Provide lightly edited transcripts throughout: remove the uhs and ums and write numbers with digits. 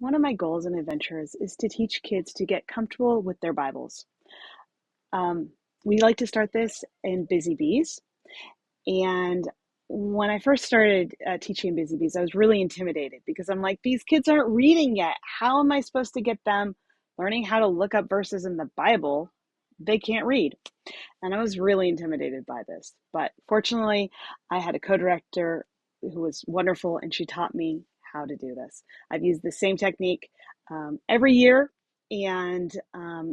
One of my goals in Adventures is to teach kids to get comfortable with their Bibles. Um, we like to start this in Busy Bees. And when I first started teaching Busy Bees, I was really intimidated because I'm like, these kids aren't reading yet. How am I supposed to get them learning how to look up verses in the Bible? They can't read. And I was really intimidated by this. But fortunately, I had a co-director who was wonderful, and she taught me how to do this. I've used the same technique every year, and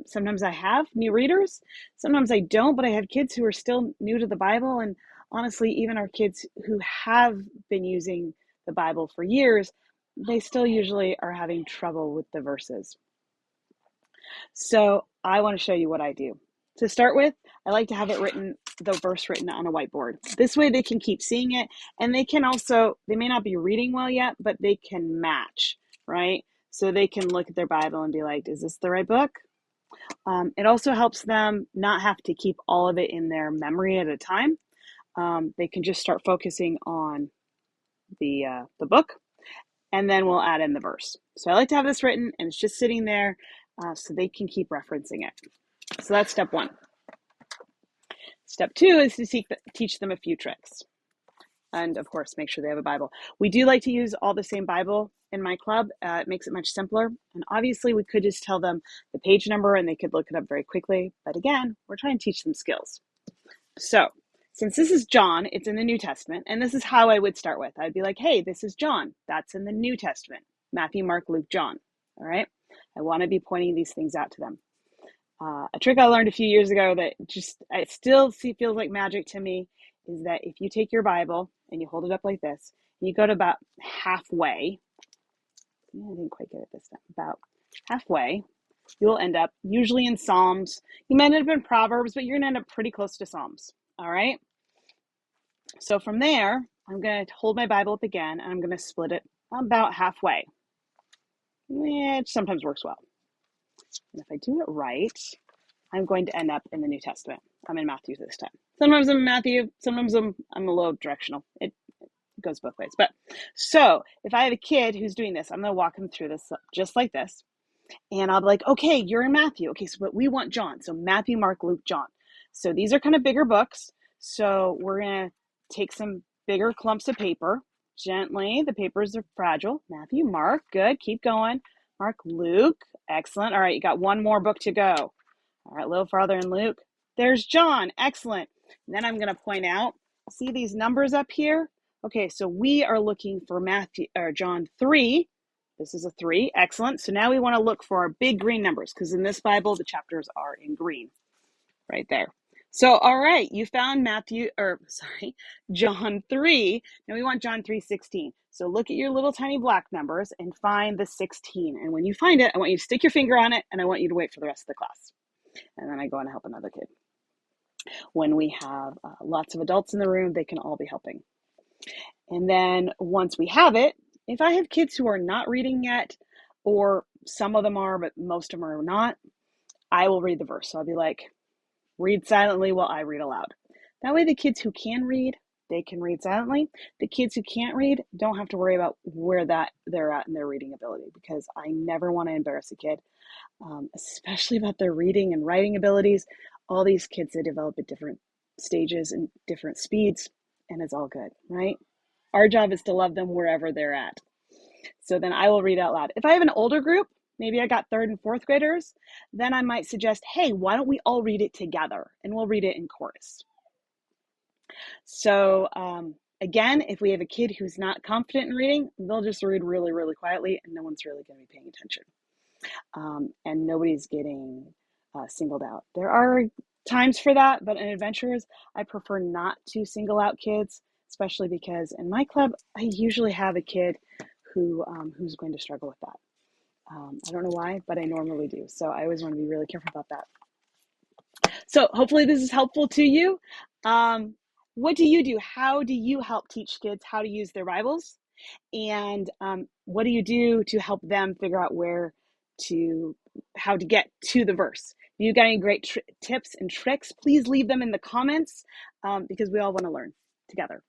sometimes I have new readers, sometimes I don't, but I have kids who are still new to the Bible. And honestly, even our kids who have been using the Bible for years, they still usually are having trouble with the verses. So I want to show you what I do. To start with, I like to have the verse written on a whiteboard. This way they can keep seeing it, and they can also, they may not be reading well yet, but they can match, right? So they can look at their Bible and be like, is this the right book? It also helps them not have to keep all of it in their memory at a time. They can just start focusing on the book, and then we'll add in the verse. So I like to have this written, and it's just sitting there so they can keep referencing it. So that's step one. Step two is to teach them a few tricks. And of course, make sure they have a Bible. We do like to use all the same Bible in my club. It makes it much simpler. And obviously, we could just tell them the page number and they could look it up very quickly. But again, we're trying to teach them skills. So since this is John, it's in the New Testament. And this is how I would start with. I'd be like, hey, this is John. That's in the New Testament. Matthew, Mark, Luke, John. All right. I want to be pointing these things out to them. A trick I learned a few years ago that it still feels like magic to me is that if you take your Bible and you hold it up like this, and you go to about halfway, I didn't quite get it this time, about halfway, you'll end up usually in Psalms. You might end up in Proverbs, but you're going to end up pretty close to Psalms. All right. So from there, I'm going to hold my Bible up again, and I'm going to split it about halfway. It sometimes works well. And if I do it right, I'm going to end up in the New Testament. I'm in Matthew this time. Sometimes I'm in Matthew, sometimes I'm a little directional. It goes both ways. But so if I have a kid who's doing this, I'm going to walk them through this just like this. And I'll be like, okay, you're in Matthew. Okay, so but we want John. So Matthew, Mark, Luke, John. So these are kind of bigger books. So we're going to take some bigger clumps of paper gently. The papers are fragile. Matthew, Mark, good. Keep going. Mark, Luke, excellent. All right, you got one more book to go. All right, a little farther in Luke. There's John. Excellent. And then I'm going to point out, see these numbers up here? Okay, so we are looking for John 3. This is a 3. Excellent. So now we want to look for our big green numbers because in this Bible, the chapters are in green right there. So, all right, you found John 3. Now we want John 3:16. So look at your little tiny black numbers and find the 16. And when you find it, I want you to stick your finger on it and I want you to wait for the rest of the class. And then I go and help another kid. When we have lots of adults in the room, they can all be helping. And then once we have it, if I have kids who are not reading yet, or some of them are, but most of them are not, I will read the verse. So I'll be like, read silently while I read aloud. That way the kids who can read, they can read silently. The kids who can't read don't have to worry about where they're at in their reading ability, because I never want to embarrass a kid, especially about their reading and writing abilities. All these kids, they develop at different stages and different speeds, and it's all good, right? Our job is to love them wherever they're at. So then I will read out loud. If I have an older group, maybe I got third and fourth graders, then I might suggest, hey, why don't we all read it together? And we'll read it in chorus. So again, if we have a kid who's not confident in reading, they'll just read really, really quietly, and no one's really going to be paying attention. And nobody's getting singled out. There are times for that, but in Adventures, I prefer not to single out kids, especially because in my club, I usually have a kid who's going to struggle with that. I don't know why, but I normally do. So I always want to be really careful about that. So hopefully this is helpful to you. What do you do? How do you help teach kids how to use their Bibles? And what do you do to help them figure out how to get to the verse? If you got any great tips and tricks, please leave them in the comments because we all want to learn together.